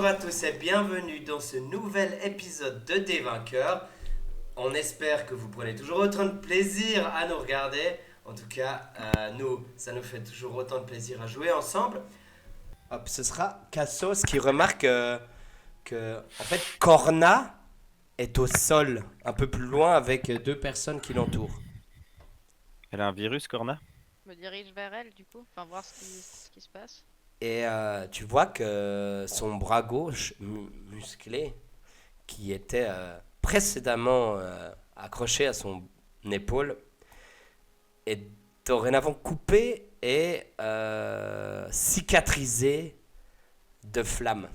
à tous et bienvenue dans ce nouvel épisode de Des Vainqueurs. On espère que vous prenez toujours autant de plaisir à nous regarder. En tout cas, ça nous fait toujours autant de plaisir à jouer ensemble. Hop, ce sera Cassos qui remarque en fait, Corna est au sol, un peu plus loin avec deux personnes qui l'entourent. Elle a un virus, Corna? Je me dirige vers elle du coup, enfin voir ce qui se passe. Et tu vois que son bras gauche musclé, qui était précédemment accroché à son épaule, est dorénavant coupé et cicatrisé de flammes.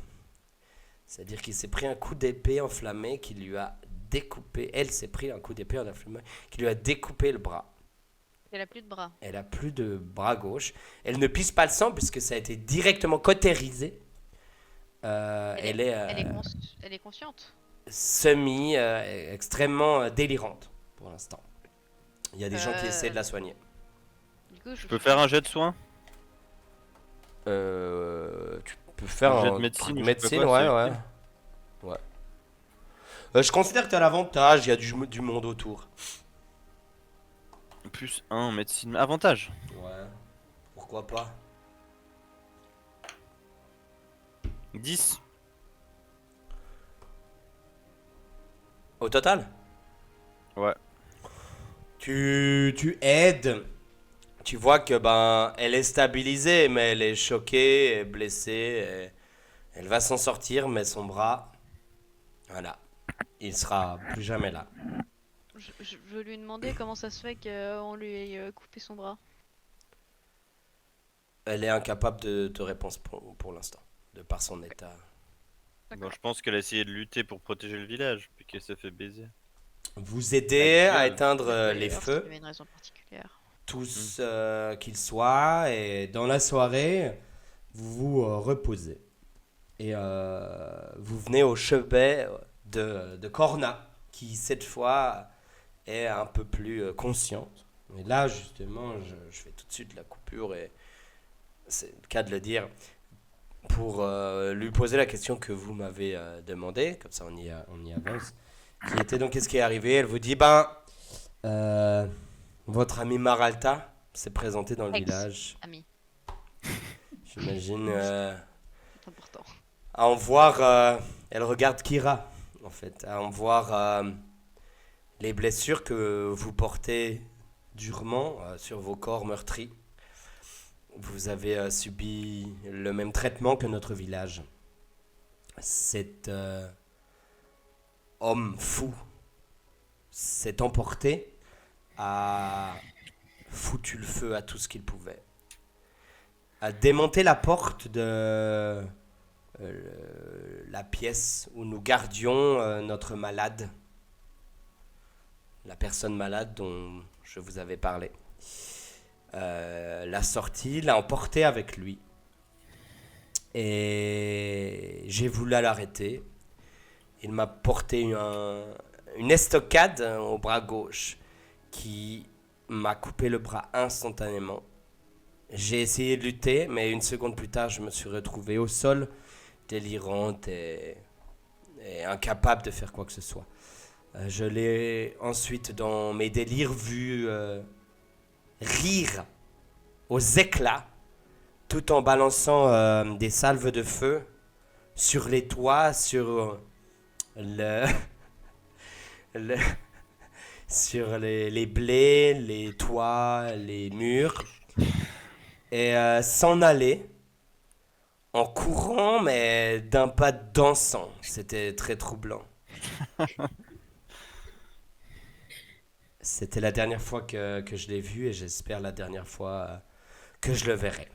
C'est-à-dire qu'il s'est pris un coup d'épée enflammé qui lui a découpé. Elle s'est pris un coup d'épée enflammé qui lui a découpé le bras. Elle a plus de bras. Elle a plus de bras gauche. Elle ne pisse pas le sang puisque ça a été directement cautérisé. Elle est consciente. Extrêmement délirante pour l'instant. Il y a des gens qui essaient de la soigner. Du coup, Je peux faire un jet de soins? Tu peux faire Un jet un de médecine, truc je sais médecine, pas quoi, c'est ouais. utile. Je considère que tu as l'avantage, il y a du monde autour. Plus 1 médecine. Avantage. Ouais, pourquoi pas. 10. Au total? Ouais. Tu aides. Tu vois que elle est stabilisée, mais elle est choquée, elle est blessée. Elle va s'en sortir, mais son bras, voilà, il sera plus jamais là. Je veux lui demander comment ça se fait qu'on lui ait coupé son bras. Elle est incapable de te répondre pour l'instant, de par son état. Bon, je pense qu'elle a essayé de lutter pour protéger le village, puis qu'elle s'est fait baiser. Vous aidez à Gueule. éteindre les D'ailleurs, feux, s'il y avait une raison particulière. tous qu'ils soient, et dans la soirée, vous vous reposez. Et vous venez au chevet de Corna, qui cette fois est un peu plus consciente. Et là, justement, je fais tout de suite la coupure, et c'est le cas de le dire, pour lui poser la question que vous m'avez demandé, comme ça on y avance. Qui était donc, qu'est-ce qui est arrivé? Elle vous dit, votre ami Maralta s'est présenté dans le village. Ami, J'imagine, c'est important. à en voir, elle regarde Kira, en fait, à en voir les blessures que vous portez durement sur vos corps meurtris. Vous avez subi le même traitement que notre village. Cet homme fou s'est emporté, a foutu le feu à tout ce qu'il pouvait, a démonté la porte de la pièce où nous gardions notre malade, la personne malade dont je vous avais parlé. L'a sorti, l'a emporté avec lui. Et j'ai voulu l'arrêter. Il m'a porté une estocade au bras gauche qui m'a coupé le bras instantanément. J'ai essayé de lutter, mais une seconde plus tard, je me suis retrouvé au sol, délirante et incapable de faire quoi que ce soit. Je l'ai ensuite, dans mes délires, vu rire aux éclats, tout en balançant des salves de feu sur les toits, sur sur les blés, les toits, les murs, et s'en aller en courant, mais d'un pas dansant. C'était très troublant. C'était la dernière fois que je l'ai vu, et j'espère la dernière fois que je le verrai.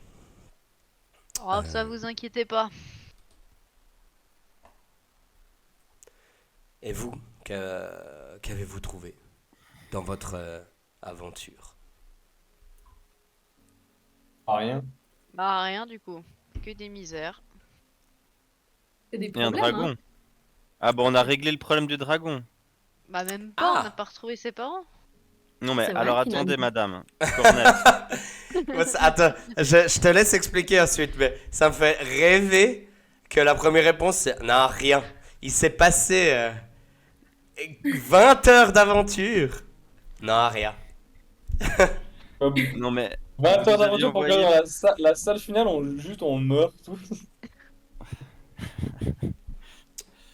Oh, ça vous inquiétez pas. Et vous, qu'avez-vous trouvé dans votre aventure? Rien. Bah rien du coup, que des misères. C'est des Et un problèmes, dragon. hein. Ah bon, on a réglé le problème du dragon. Bah même pas, on Ah. n'a pas retrouvé ses parents. Non mais C'est vrai, alors finalement. attendez madame. Cornette. Attends, je te laisse expliquer ensuite, mais ça me fait rêver que la première réponse c'est non, rien. Il s'est passé 20 heures d'aventure. Non, rien. Comme Non mais 20 vous heures aviez d'aventure pour que envoyé- dans la salle finale, on meurt tous.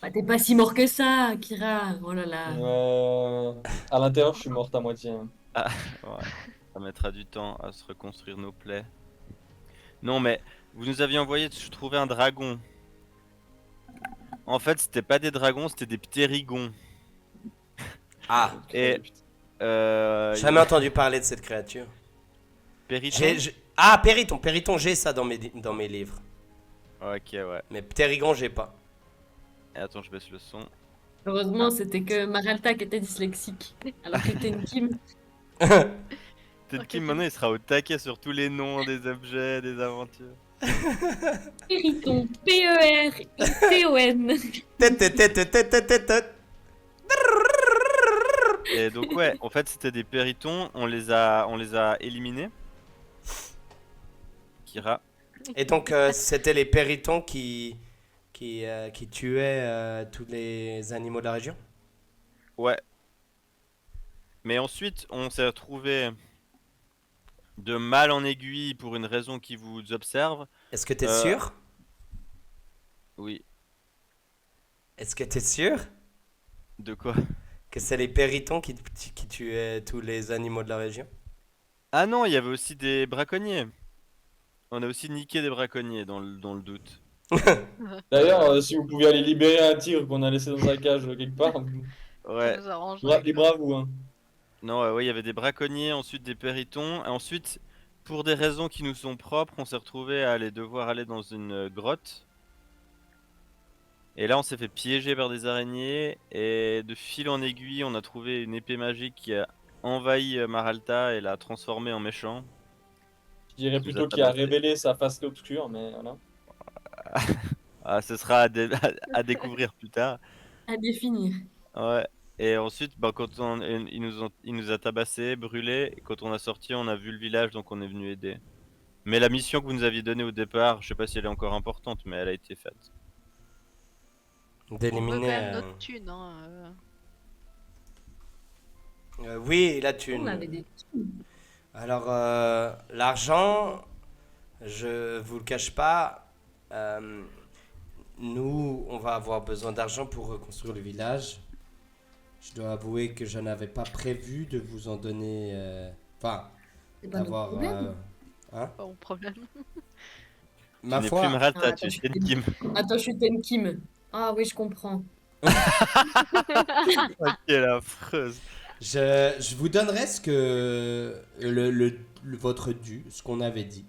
Bah, t'es pas si mort que ça, Kira. Oh là là. À l'intérieur, je suis morte à moitié. Hein. Ouais, ça mettra du temps à se reconstruire nos plaies. Non mais vous nous aviez envoyé, je trouvais un dragon. En fait, c'était pas des dragons, c'était des ptérigons. Ah, Et jamais entendu parler de cette créature. Périton. Ah, Périton. Périton, j'ai ça dans mes livres. Ok, ouais. Mais Ptérigon, j'ai pas. Et attends, je baisse le son. Heureusement, c'était que Maralta qui était dyslexique. Alors que Tenkim. Tenkim maintenant il sera au taquet sur tous les noms des objets, des aventures. Périton. P-E-R-I-T-O-N. Et donc ouais, en fait c'était des péritons, on les a éliminés. Kira. Et donc, c'était les Péritons qui tuaient tous les animaux de la région? Ouais. Mais ensuite on s'est retrouvé de mal en aiguille pour une raison qui vous observe. Est-ce que t'es Euh, sûr? Oui. Est-ce que t'es sûr De quoi? que c'est les Péritons qui tuaient tous les animaux de la région? Ah non, il y avait aussi des braconniers. On a aussi niqué des braconniers dans le doute. D'ailleurs, si vous pouviez aller libérer un tigre qu'on a laissé dans sa cage quelque part, Ça Ouais. nous arrange. libre à vous. Hein. Non, ouais, il y avait des braconniers, ensuite des péritons, et ensuite, pour des raisons qui nous sont propres, on s'est retrouvé à devoir aller dans une grotte. Et là, on s'est fait piéger par des araignées, et de fil en aiguille, on a trouvé une épée magique qui a envahi Maralta et l'a transformé en méchant. Je dirais Qui nous plutôt a qu'il a tabassé. révélé sa face obscure, mais voilà. Ah, ce sera à découvrir plus tard. À définir. Ouais. Et ensuite, bah, il nous a tabassé, brûlé. Et quand on a sorti, on a vu le village, donc on est venu aider. Mais la mission que vous nous aviez donnée au départ, je sais pas si elle est encore importante, mais elle a été faite. On veut quand D'éliminer. même notre thune. Hein, Oui, la On thune. avait des. Alors, l'argent, je vous le cache pas, nous, on va avoir besoin d'argent pour reconstruire le village. Je dois avouer que je n'avais pas prévu de vous en donner. Enfin, C'est pas notre d'avoir. problème. Hein pas mon problème. Ma tu n'es foi, plus Maralta, Ah, tu es attends, Tenkim. Attends, je suis Tenkim. Ah oui, je comprends. Quelle affreuse. je vous donnerai ce que. Votre dû, ce qu'on avait dit.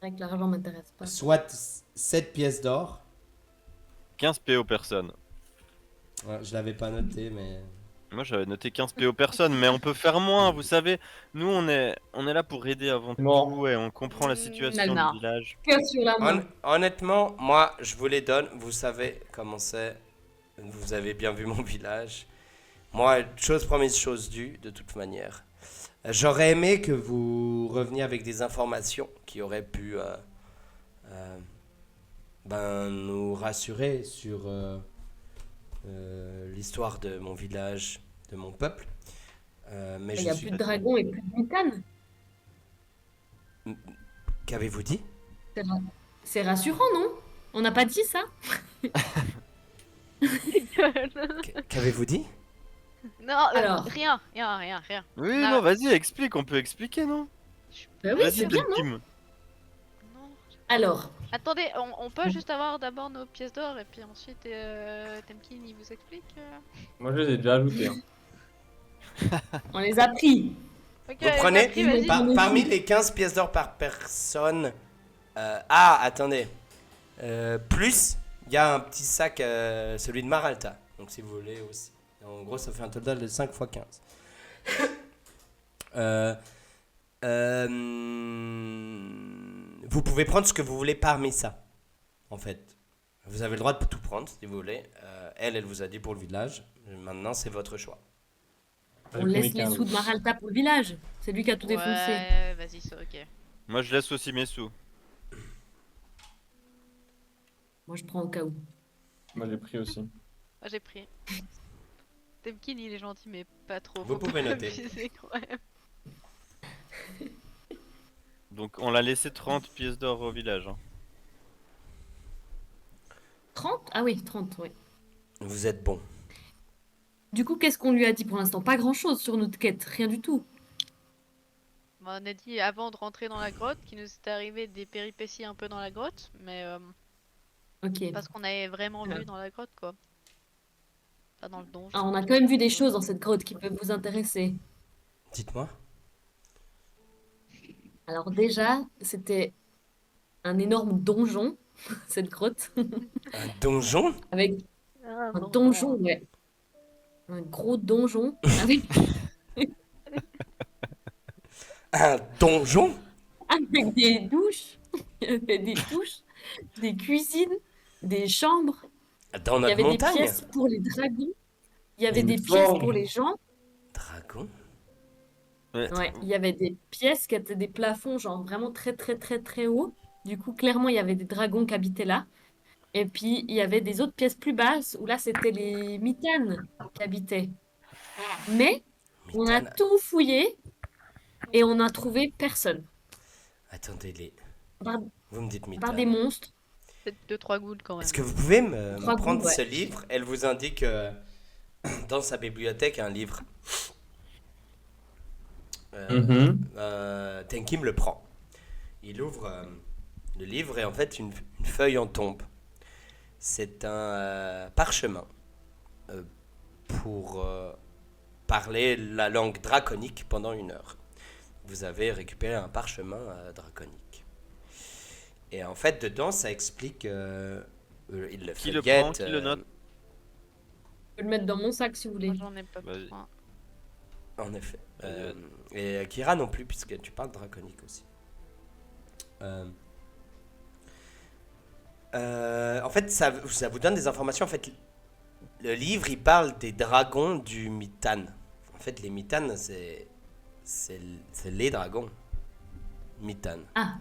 C'est vrai que l'argent m'intéresse pas. Soit 7 pièces d'or. 15 PO personne. Ouais, je l'avais pas noté, mais. Moi j'avais noté 15 PO personne, mais on peut faire moins, vous savez. Nous on est là pour aider avant Non. tout et on comprend la situation non. du village. Cœur sur la main. Honnêtement, moi, je vous les donne. Vous savez comment c'est. Vous avez bien vu mon village. Moi, chose promise, chose due, de toute manière. J'aurais aimé que vous reveniez avec des informations qui auraient pu nous rassurer sur l'histoire de mon village, de mon peuple. Mais Il je n'y a suis... plus de dragons et plus de mitanes. Qu'avez-vous dit? C'est rassurant, non? On n'a pas dit ça? Qu'avez-vous dit? Non, Alors. rien. Oui, Ah. non, vas-y, explique, on peut expliquer, non? Bah oui, Vas-y, c'est bien, non? Tenkim. Non. Alors, Attendez, on peut juste avoir d'abord nos pièces d'or et puis ensuite Temkin il vous explique. Moi, je les ai déjà ajoutés. Hein. on les a pris. Ok, Vous prenez vas-y, vas-y. parmi les 15 pièces d'or par personne. Ah, attendez. Plus, il y a un petit sac, celui de Maralta. Donc, si vous voulez aussi. En gros, ça fait un total de 5 x 15. Vous pouvez prendre ce que vous voulez parmi ça. En fait. Vous avez le droit de tout prendre si vous voulez. Elle vous a dit pour le village. Maintenant, c'est votre choix. On laisse les sous de Maralta pour le village. C'est lui qui a tout défoncé. Ouais, vas-y, c'est ok. Moi je laisse aussi mes sous. Moi, je prends au cas où. Moi j'ai pris aussi. Ah, j'ai pris. Temkin, il est gentil, mais pas trop. Vous faut pouvez pas noter. abuser, quand même. Donc on l'a laissé 30 pièces d'or au village. Hein. 30? Ah oui, 30, oui. Vous êtes bon. Du coup, qu'est-ce qu'on lui a dit pour l'instant? Pas grand-chose sur notre quête, rien du tout. Bon, on a dit avant de rentrer dans la grotte qu'il nous était arrivé des péripéties un peu dans la grotte, mais Ok. pas ce qu'on avait vraiment Ah. vu dans la grotte, quoi. Pas dans le donjon. Ah, on a quand même vu des choses dans cette grotte qui peuvent vous intéresser. Dites-moi. Alors déjà, c'était un énorme donjon, cette grotte, Un donjon? avec Ah, un non, donjon, non. ouais. Un gros donjon avec, Un donjon? avec des douches. Il y avait des douches, des cuisines, des chambres. Dans Il y notre avait des montagne? pièces pour les dragons. Il y avait Une des pièces forge. pour les gens. Dragon? Ouais, il y avait des pièces qui étaient des plafonds, genre vraiment très très très très hauts. Du coup, clairement, il y avait des dragons qui habitaient là. Et puis, il y avait des autres pièces plus basses où là, c'était les mitanes qui habitaient. Mais on a Mitaine. tout fouillé et on n'a trouvé personne. Attendez, À part, vous me dites à part des Mitaine. monstres. Peut-être 2-3 gouttes quand même. Est-ce que vous pouvez me Trois prendre gouttes, ce ouais. livre? Elle vous indique dans sa bibliothèque un livre. Tenkim le prend. Il ouvre le livre et en fait une feuille en tombe. C'est un parchemin pour parler la langue draconique pendant 1 heure. Vous avez récupéré un parchemin draconique. Et en fait, dedans, ça explique. Il le Qui le feuillette, prend, qui le note? Je peux le mettre dans mon sac si vous voulez. Moi, j'en ai pas Vas-y. besoin. En effet. Vas-y, Et Kira non plus, puisque tu parles draconique aussi. En fait, ça vous donne des informations. En fait, le livre, il parle des dragons du Mitan. En fait, les Mitan, c'est les dragons. Mitan. Ah,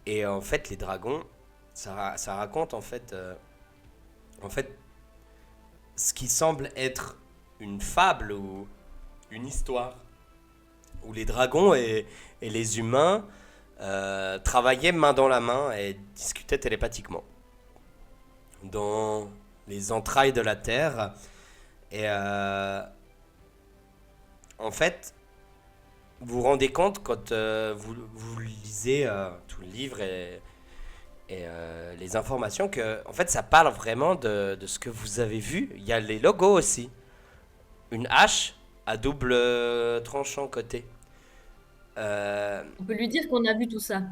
Et en fait, les dragons, ça raconte en fait, ce qui semble être une fable ou une histoire où les dragons et les humains travaillaient main dans la main et discutaient télépathiquement dans les entrailles de la terre. Et en fait, vous vous rendez compte quand vous lisez tout le livre et les informations que en fait ça parle vraiment de ce que vous avez vu. Il y a les logos aussi. Une hache à double tranchant côté. on peut lui dire qu'on a vu tout ça.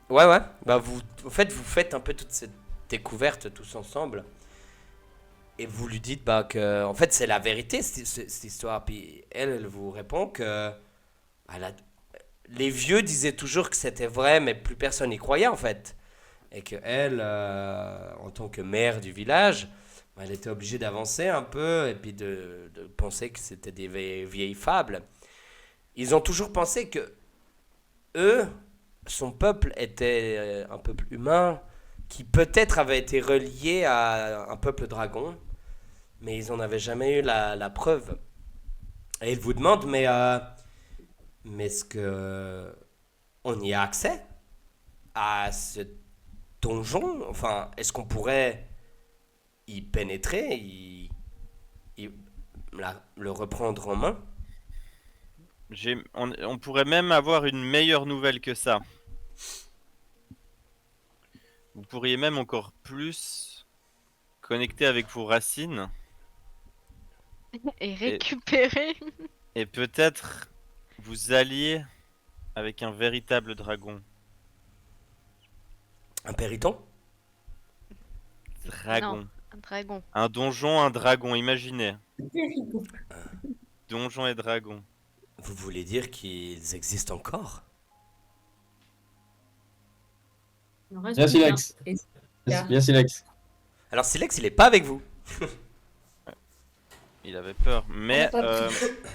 Ouais. Bah vous faites un peu toute cette découverte tous ensemble. Et vous lui dites bah, que en fait c'est la vérité cette histoire. Puis elle vous répond que les vieux disaient toujours que c'était vrai, mais plus personne n'y croyait en fait. Et que elle, en tant que mère du village, elle était obligée d'avancer un peu et puis de penser que c'était des vieilles fables. Ils ont toujours pensé que eux, son peuple était un peuple humain qui peut-être avait été relié à un peuple dragon, mais ils n'en avaient jamais eu la preuve. Et ils vous demandent, mais est-ce que on y a accès à ce donjon? Enfin, est-ce qu'on pourrait y pénétrer, le reprendre en main? On pourrait même avoir une meilleure nouvelle que ça. Vous pourriez même encore plus connecter avec vos racines Et récupérer. et peut-être vous allier avec un véritable dragon. Un périton? Dragon. Non, un dragon. Un donjon, un dragon, imaginez. Terrible. Donjon et dragon. Vous voulez dire qu'ils existent encore? Il en reste Bien, plus qu'un. Silex. Et- Bien, Silex. Alors Silex, il est pas avec vous. Il avait peur. Mais On a pas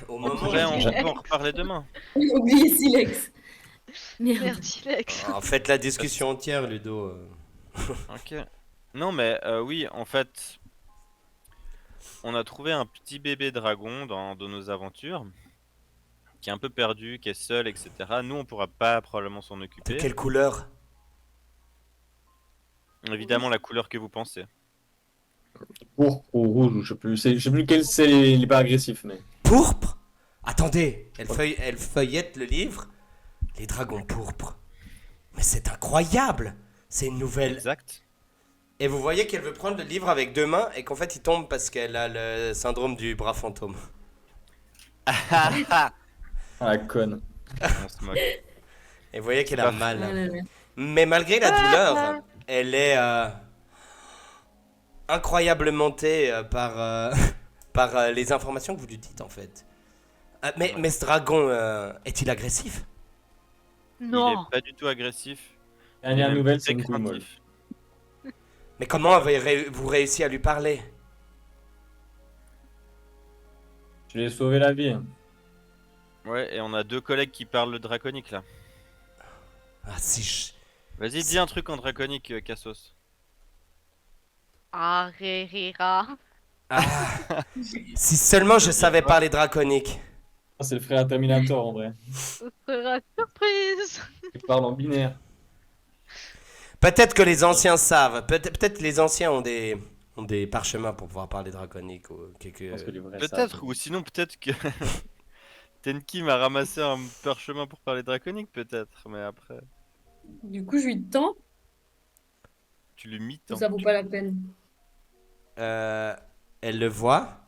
Au on moment pourrait où- on peut en reparler demain. J'ai oublié Silex. Merde. Merde, Silex. En fait, la discussion entière, Ludo. Ok. Non, mais oui, en fait, on a trouvé un petit bébé dragon dans nos aventures, qui est un peu perdu, qui est seul, etc. Nous, on pourra pas probablement s'en De occuper. quelle couleur? Évidemment, la couleur que vous pensez. Pourpre ou rouge, ou je sais plus. Je sais plus lequel c'est les pas agressifs, mais. Pourpre? Attendez, elle feuillette le livre. Les dragons pourpres. Mais c'est incroyable! C'est une nouvelle. Exact. Et vous voyez qu'elle veut prendre le livre avec deux mains et qu'en fait il tombe parce qu'elle a le syndrome du bras fantôme. Ah, la conne. On se moque. Et vous voyez qu'elle C'est a pas- Ah mal. là là. Mais malgré la douleur, elle est incroyablement montée par, par les informations que vous lui dites en fait. Mais ce dragon, est-il agressif? Il Non. est pas du tout agressif. Dernière Il est nouvelle, c'est très une couille molle. craintif. Mais comment avez-vous réussi à lui parler? Je lui ai sauvé la vie. Ouais, et on a 2 collègues qui parlent le draconique là. Ah si je... Vas-y, dis un truc en draconique, Cassos. Arerira. Ah, si seulement je savais parler draconique. Ah, c'est le frère à Terminator en vrai. Ce sera surprise. Il parle en binaire. Peut-être que les anciens savent. Peut-être que les anciens ont des parchemins pour pouvoir parler draconique ou Je quelque... pense que les vrais Peut-être, savent. ou sinon peut-être que Tenki m'a ramassé un parchemin pour parler draconique, peut-être, mais après, Du coup, je lui tends tu lui mites. ou ça vaut pas la peine? Euh, elle le voit.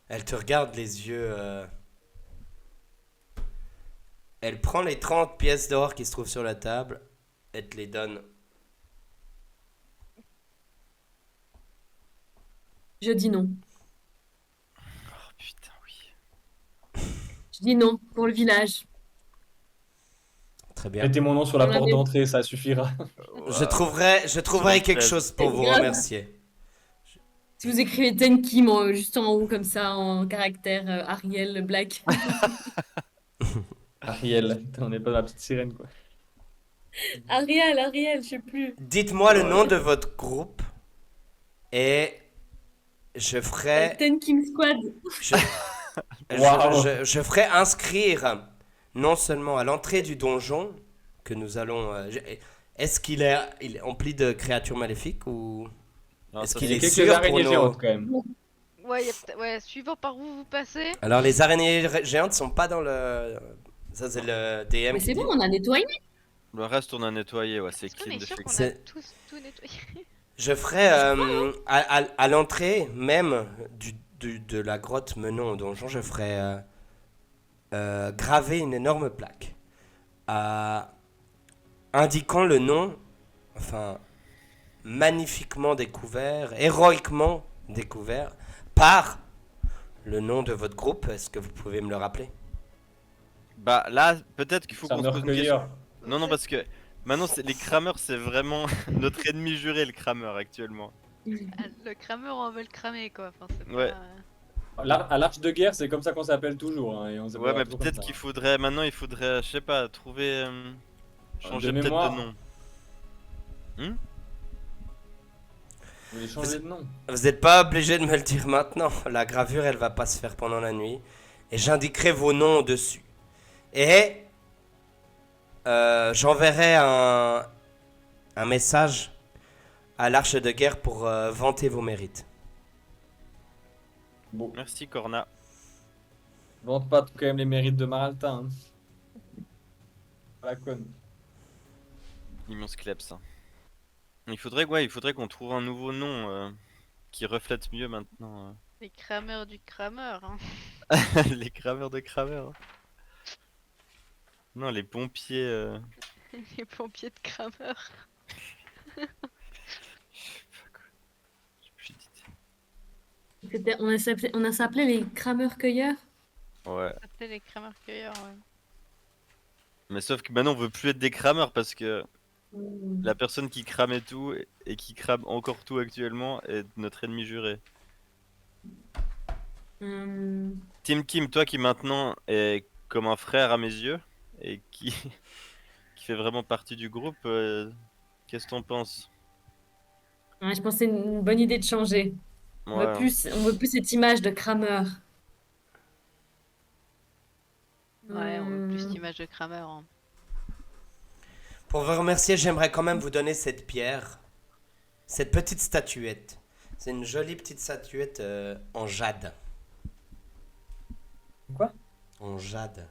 Elle te regarde les yeux. Elle prend les 30 pièces d'or qui se trouvent sur la table. Elle te les donne. Je dis non. Oh putain, oui. Je dis non pour le village. Très bien. Mettez mon nom sur la On porte avait- d'entrée, ça suffira. Je trouverai quelque chose pour vous Grave. remercier. Si vous écrivez Tenkim juste en haut comme ça en caractère Ariel Black. Ariel, on n'est pas dans la petite sirène quoi. Ariel, je sais plus. Dites-moi le nom de votre groupe. Et je ferai. Tenkim Squad. Je, Waouh. je ferai inscrire non seulement à l'entrée du donjon que nous allons. Est-ce il est empli de créatures maléfiques ou Non, est-ce ça, qu'il Il y a est quelques sûr pour araignées nos- géantes quand même. Ouais, ouais, suivant par où vous passez. Alors les araignées géantes sont pas dans le. Ça c'est le DM Mais qui c'est dit. bon, on a nettoyé. Le reste, on a nettoyé, ouais, c'est Est-ce qu'on clean est de sûr chez qu'on a C'est- tous tout nettoyé? Je ferai à l'entrée même de la grotte menant au donjon, je ferai graver une énorme plaque indiquant le nom, enfin magnifiquement découvert, héroïquement découvert par le nom de votre groupe. Est-ce que vous pouvez me le rappeler? Bah là, peut-être qu'il faut Ça qu'on me se pose une question. recueillir. Non, parce que maintenant, les crameurs, c'est vraiment notre ennemi juré, le crameur, actuellement. Ah, le crameur, on veut le cramer quoi. Enfin, c'est Ouais. pas- À l'arche de guerre, c'est comme ça qu'on s'appelle toujours. Hein, et on Ouais, s'appellera mais toujours comme peut-être ça. qu'il faudrait, maintenant, il faudrait, je sais pas, trouver, changer De peut-être mémoire. de nom. Vous voulez changer de nom? Vous n'êtes pas obligé de me le dire maintenant. La gravure, elle va pas se faire pendant la nuit. Et j'indiquerai vos noms au-dessus. Et j'enverrai un message à l'arche de guerre pour vanter vos mérites. Bon, Merci, Corna. vante pas quand même les mérites de Maraltin. Hein. Pas la conne. Immense kleps. Hein. Il faudrait qu'on trouve un nouveau nom qui reflète mieux maintenant Les crameurs du crameur. Hein. les crameurs de crameurs. Hein. Non, les pompiers. Les pompiers de crameur. Je sais pas quoi. J'ai plus d'idée. On a s'appelé les crameurs-cueilleurs. Ouais. C'était les crameurs cueilleurs. Ouais. Mais sauf que maintenant on veut plus être des crameurs parce que la personne qui cramait tout et qui crame encore tout actuellement est notre ennemi juré. Hum, Tim Kim, toi qui maintenant est comme un frère à mes yeux et qui, qui fait vraiment partie du groupe, qu'est-ce que t'en penses? Ouais, je pense que c'est une bonne idée de changer. Ouais. On veut plus cette image de crameur. Ouais, on veut plus cette Hum, image de Kramer. Hein. Pour vous remercier, j'aimerais quand même vous donner cette pierre, cette petite statuette. C'est une jolie petite statuette en jade. Quoi? En jade.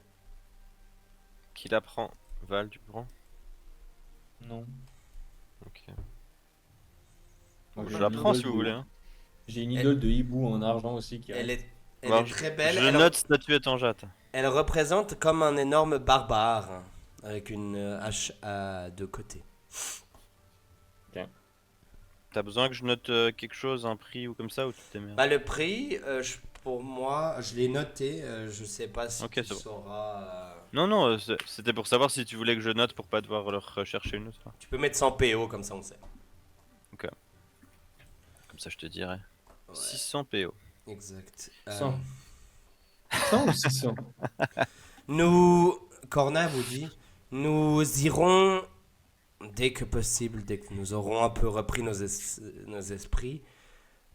Qui la prend? Val, tu prends? Non. Ok. Moi, Je j'ai la une prends idole si vous de- voulez. Hein. J'ai une idole de hibou en argent aussi qui Elle reste. est, elle Alors, est très belle. Je Elle, note statuette en jatte. elle représente comme un énorme barbare avec une hache à deux côtés. T'as besoin que je note quelque chose, un prix ou comme ça, ou tu t'émerdes? Bah, le prix, pour moi, je l'ai noté. Je sais pas si Ok, tu c'est bon. sauras. Non, non, c'était pour savoir si tu voulais que je note pour pas devoir leur rechercher une autre. Tu peux mettre 100 PO, comme ça on sait. Comme ça, je te dirai. Ouais, 600 PO. exact. 100. 100 ou 600? Nous, Corna vous dit, nous irons dès que possible, dès que nous aurons un peu repris nos esprits,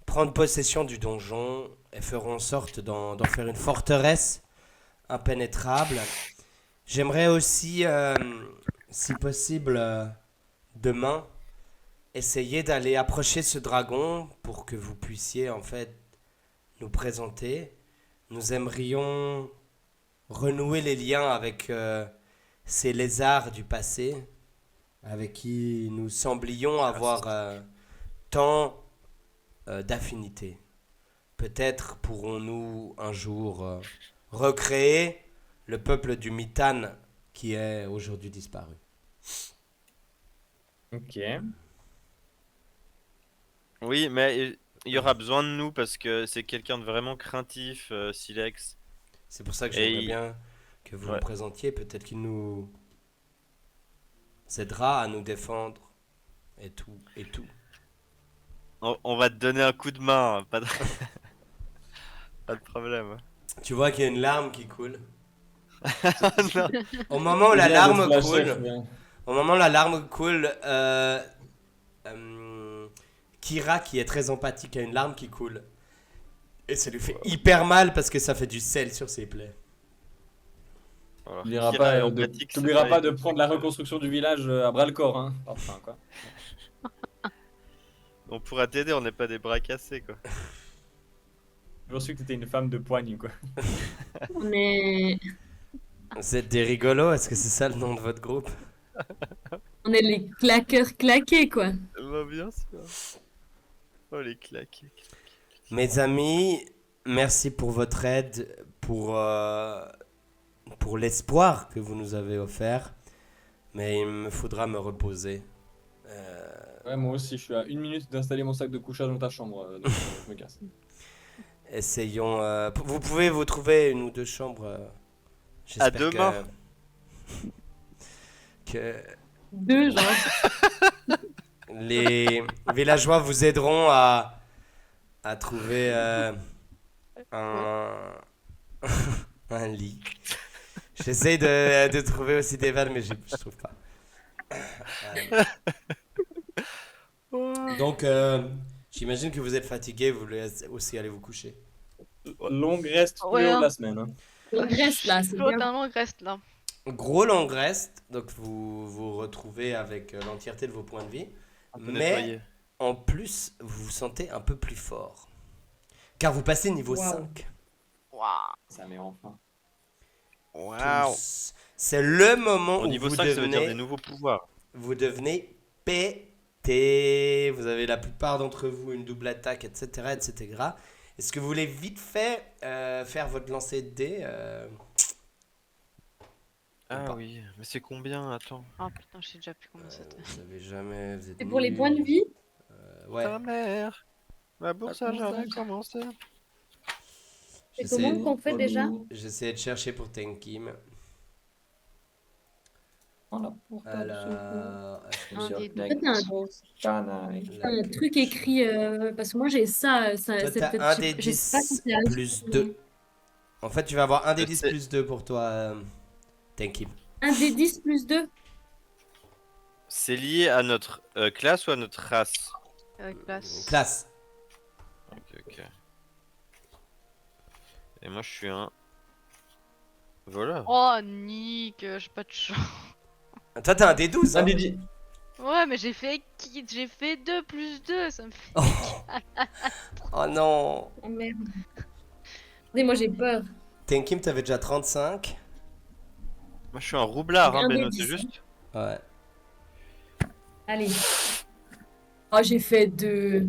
prendre possession du donjon et ferons en sorte d'en faire une forteresse impénétrable. J'aimerais aussi, si possible, demain, essayer d'aller approcher ce dragon pour que vous puissiez en fait nous présenter. Nous aimerions renouer les liens avec ces lézards du passé, avec qui nous semblions avoir tant d'affinités. Peut-être pourrons-nous un jour recréer le peuple du Mitan qui est aujourd'hui disparu. Ok. Oui, mais il y aura besoin de nous parce que c'est quelqu'un de vraiment craintif, Silex. C'est pour ça que Et j'aimerais il- bien que vous Ouais. le présentiez. Peut-être qu'il nous aidera à nous défendre et tout, et tout. On va te donner un coup de main, hein, pas de... pas de problème. Tu vois qu'il y a une larme qui coule. Non. Au moment où la Bien larme d'être la chef, coule, bien. au moment où la larme coule, Kira, qui est très empathique, a une larme qui coule. Et ça lui fait hyper mal parce que ça fait du sel sur ses plaies. Alors, T'oublieras Kira pas, est de... empathique, c'est t'oublieras pas de pareil. prendre la reconstruction du village à bras le corps, hein. Enfin, quoi. On pourra t'aider, on n'est pas des bras cassés, quoi. J'ai toujours su que t'étais une femme de poigne, quoi. On est, Vous êtes des rigolos, est-ce que c'est ça le nom de votre groupe? on est les claqueurs claqués, quoi. Bah, bien sûr. Oh, les claqués. Mes amis, merci pour votre aide, pour l'espoir que vous nous avez offert. Mais il me faudra me reposer. Ouais, moi aussi, je suis à 1 minute d'installer mon sac de couchage dans ta chambre, donc je me casse. Essayons. Vous pouvez vous trouver une ou deux chambres. J'espère demain. que 2, genre. les villageois vous aideront à trouver un, un lit. J'essaie de trouver aussi des vannes, mais je trouve pas. Donc, j'imagine que vous êtes fatigué, vous voulez aussi aller vous coucher. Longue reste tous Ouais, les jours de hein. la semaine. Hein. On reste là, c'est bien. Totalement reste là. Gros long reste, donc vous vous retrouvez avec l'entièreté de vos points de vie. Un peu Mais nettoyé. en plus, vous vous sentez un peu plus fort. Car vous passez niveau Wow. 5. Waouh. Ça met enfin. Waouh. Tous. C'est le moment Au où niveau vous 5, ça veut dire des devenez, nouveaux pouvoirs. vous devenez pété. Vous avez la plupart d'entre vous une double attaque, etc. etc. Est-ce que vous voulez vite fait faire votre lancer de dés Ah pas. oui, mais c'est combien? Attends. Oh putain, je sais déjà plus combien c'était. Vous savez jamais. Vous êtes C'est pour les nuls. points de vie? Ouais. Ta mère. Ma bourse a jamais commencé. C'est J'essaie- comment qu'on fait déjà? J'essaie de chercher pour Tenkim. Voilà, pour ta Alors, Un des deux. Un truc écrit, parce que moi j'ai ça, toi, c'est t'as peut-être. un je sais- des je sais pas si 10 c'est à- plus 2. En fait, tu vas avoir un des 10 C'est- plus 2 pour toi, Tenkim. Un des 10 plus 2. C'est lié à notre classe ou à notre race? Classe. Classe. Ok. Et moi, je suis un voleur. Oh, Nick, j'ai pas de chance. Toi, t'as un D12, Un hein? des dix. Ouais, mais j'ai fait 2 plus 2, ça me fait. Oh. Oh non. Oh merde. Attendez, moi j'ai peur. Tenkim, t'avais déjà 35. Moi, je suis un roublard, hein, Un des Beno, c'est 10. juste. Ouais. Allez. Oh, j'ai fait 2.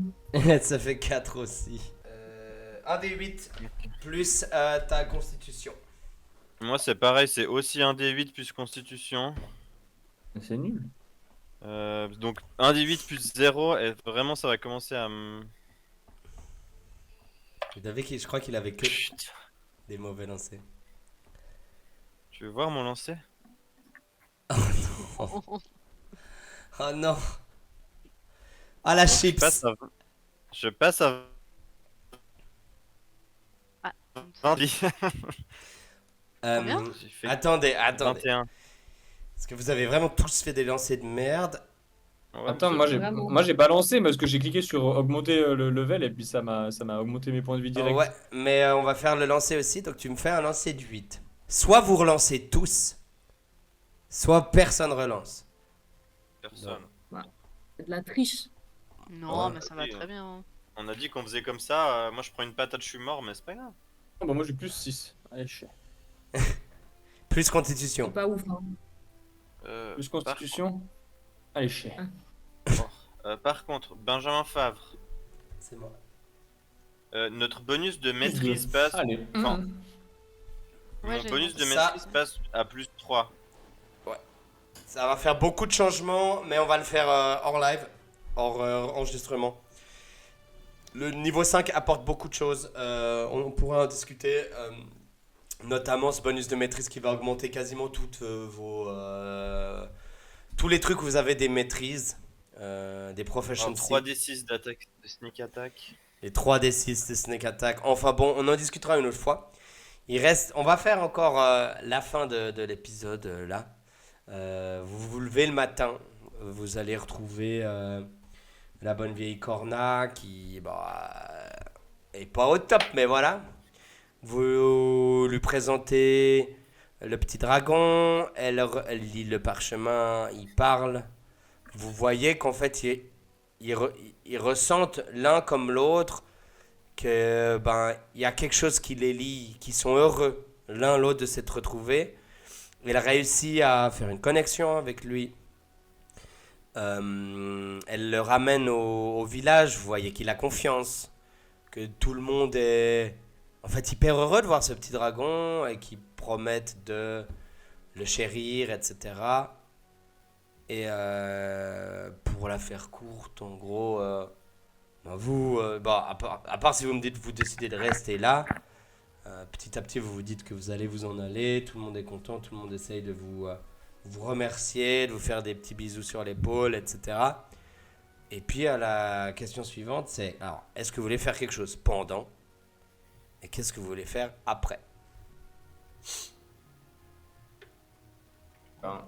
Ça fait 4 aussi. Un des 8 plus ta constitution. Moi, c'est pareil, c'est aussi un D8 plus constitution. C'est nul. Donc, un D8 plus 0, et vraiment, ça va commencer à me. Je crois qu'il avait que Putain. des mauvais lancers. Tu veux voir mon lancer? Oh non. Ah la Donc, chips. Je passe à Ah. 20. Combien J'ai fait Attendez. 21. Parce que vous avez vraiment tous fait des lancers de merde. Ouais, Attends, mais moi c'est- j'ai Vraiment. moi j'ai balancé parce que j'ai cliqué sur augmenter le level et puis ça m'a augmenté mes points de vie direct. Ouais, mais on va faire le lancer aussi. Donc tu me fais un lancer de 8. Soit vous relancez tous, soit personne relance. Personne. C'est de la triche. Non, Ouais. mais ça va très bien. On a dit qu'on faisait comme ça. Moi, je prends une patate, je suis mort, mais c'est pas grave. Ah bah moi j'ai plus 6. Allez, Plus C'est constitution. pas ouf. Hein. plus constitution. Allez, chier. Par contre, Benjamin Favre, C'est moi. notre bonus de maîtrise passe. Allez. Enfin, Mhm. Ouais, mon j'ai bonus de Ça- maîtrise passe à plus 3. Ça va faire beaucoup de changements, mais on va le faire hors live, hors enregistrement. Le niveau 5 apporte beaucoup de choses. On pourra en discuter. Notamment ce bonus de maîtrise qui va augmenter quasiment toutes tous les trucs où vous avez des maîtrises, des proficiency. 3d6 d'attaque, de sneak attack. Les 3d6 de Snake Attack. Enfin bon, on en discutera une autre fois. On va faire encore la fin de l'épisode là. Vous vous levez le matin, vous allez retrouver la bonne vieille Corna qui est pas au top, mais voilà. Vous lui présentez le petit dragon, elle lit le parchemin, il parle. Vous voyez qu'en fait, ils ressentent l'un comme l'autre que il y a quelque chose qui les lie, qui sont heureux l'un l'autre de s'être retrouvés. Elle réussit à faire une connexion avec lui. Elle le ramène au village. Vous voyez qu'il a confiance, que tout le monde est en fait hyper heureux de voir ce petit dragon et qu'ils promettent de le chérir, etc. Et pour la faire courte, en gros, vous, à part si vous me dites vous décidez de rester là, petit à petit vous vous dites que vous allez vous en aller, tout le monde est content, tout le monde essaye de vous remercier, de vous faire des petits bisous sur l'épaule, etc. Et puis la question suivante c'est, alors, est-ce que vous voulez faire quelque chose pendant et qu'est-ce que vous voulez faire après? Ben,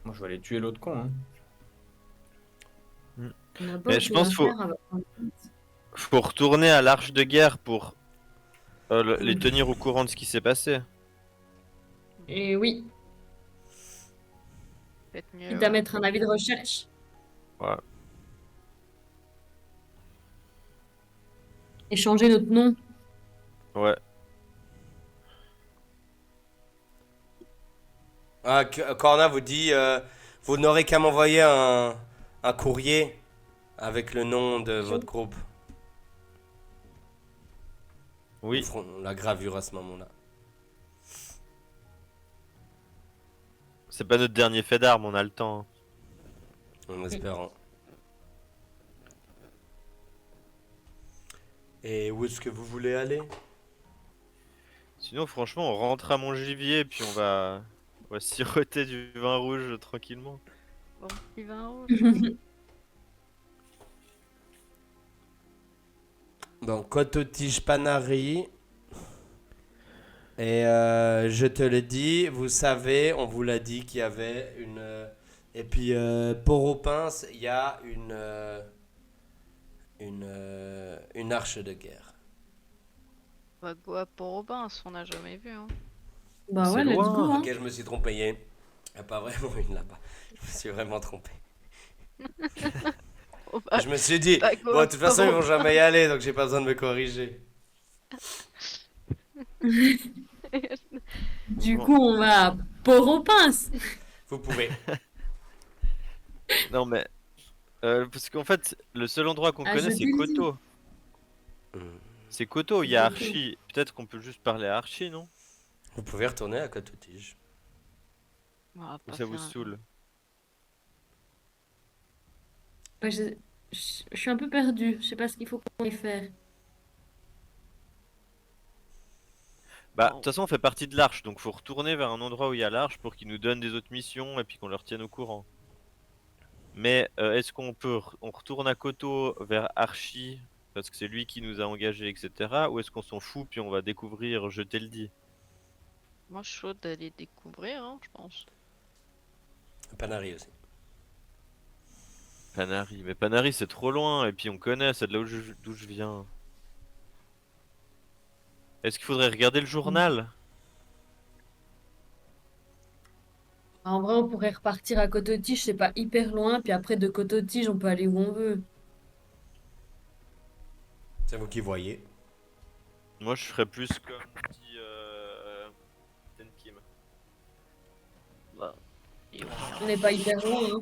moi je vais aller tuer l'autre con. Hein. On a Mais je pense qu'il Faut retourner à l'Arche de Guerre pour les tenir au courant de ce qui s'est passé. Et oui, Peut-être mieux. quitte à mettre un avis de recherche. Ouais. Et changer notre nom. Ouais. Corna vous dit, vous n'aurez qu'à m'envoyer un courrier avec le nom de votre groupe. Oui. Ils feront la gravure à ce moment-là. C'est pas notre dernier fait d'armes, on a le temps. En espérant. Et où est-ce que vous voulez aller? Sinon, franchement, on rentre à Montgivier puis on va siroter du vin rouge tranquillement. Bon, petit vin rouge. Donc, Cototige Panari. Et je te le dis, vous savez, on vous l'a dit qu'il y avait une Et puis, Port-au-Prince, il y a une arche de guerre. Bah, go à Port-au-Prince, on n'a jamais vu. Hein. Bah C'est ouais, let's loin. go, hein. Ok, je me suis trompé. Il n'y a pas vraiment une là-bas. Je me suis vraiment trompé. Oh, bah, Je me suis dit, bah, go bon, à de toute façon, ils vont Port-au-Prince. jamais y aller, donc j'ai pas besoin de me corriger. Du Bon. coup, on va à Port-au-Prince. Vous pouvez. Non, mais. Parce qu'en fait, le seul endroit qu'on Ah, connaît, je c'est te le dis. Koto. Hmm. C'est Koto, il y a Ok. Archie. Peut-être qu'on peut juste parler à Archie, non? Vous pouvez retourner à Cototige. On va Ou pas ça vous faire un- saoule? Bah, je suis un peu perdue. Je sais pas ce qu'il faut qu'on y faire. Bah, de Bon. toute façon, on fait partie de l'Arche, donc faut retourner vers un endroit où il y a l'Arche pour qu'ils nous donnent des autres missions et puis qu'on leur tienne au courant. Mais est-ce on retourne à Koto vers Archie parce que c'est lui qui nous a engagés, etc. Ou est-ce qu'on s'en fout puis on va découvrir Je t'ai le dit? Moi, je suis chaud d'aller découvrir, hein, je pense. Panari aussi. Panari, mais Panari c'est trop loin et puis on connaît, c'est de là d'où je viens. Est-ce qu'il faudrait regarder le journal? En vrai, on pourrait repartir à Cototige, c'est pas hyper loin. Puis après, de Cototige, on peut aller où on veut. C'est vous qui voyez. Moi je ferais plus comme dit Tenkim. Bah, et ouais. On n'est pas hyper loin, hein.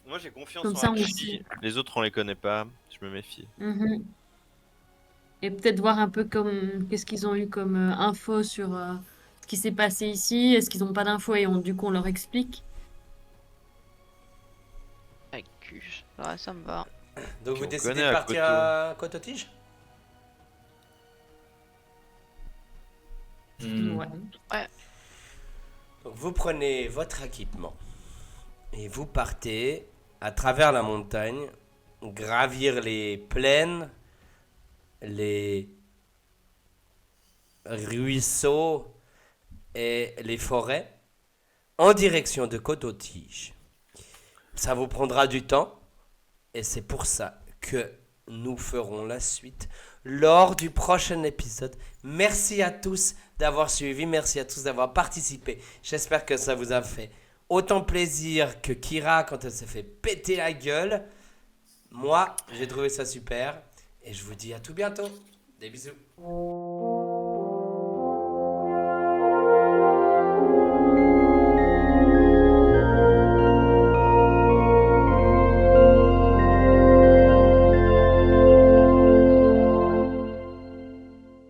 Moi j'ai confiance Comme en ça, on Archie, sait. les autres on les connaît pas, je me méfie. Mhm. Et peut-être voir un peu qu'est-ce qu'ils ont eu comme info sur ce qui s'est passé ici. Est-ce qu'ils n'ont pas d'infos et du coup on leur explique? Avec cul. Ouais, ça me va. Donc Puis vous on décidez connaît de à partir Koto. à Cototige? Ouais. Donc vous prenez votre équipement et vous partez à travers la montagne, gravir les plaines, les ruisseaux et les forêts en direction de Cototige. Ça vous prendra du temps et c'est pour ça que nous ferons la suite lors du prochain épisode. Merci à tous d'avoir suivi, merci à tous d'avoir participé. J'espère que ça vous a fait autant plaisir que Kira quand elle s'est fait péter la gueule. Moi, j'ai trouvé ça super et je vous dis à tout bientôt. Des bisous.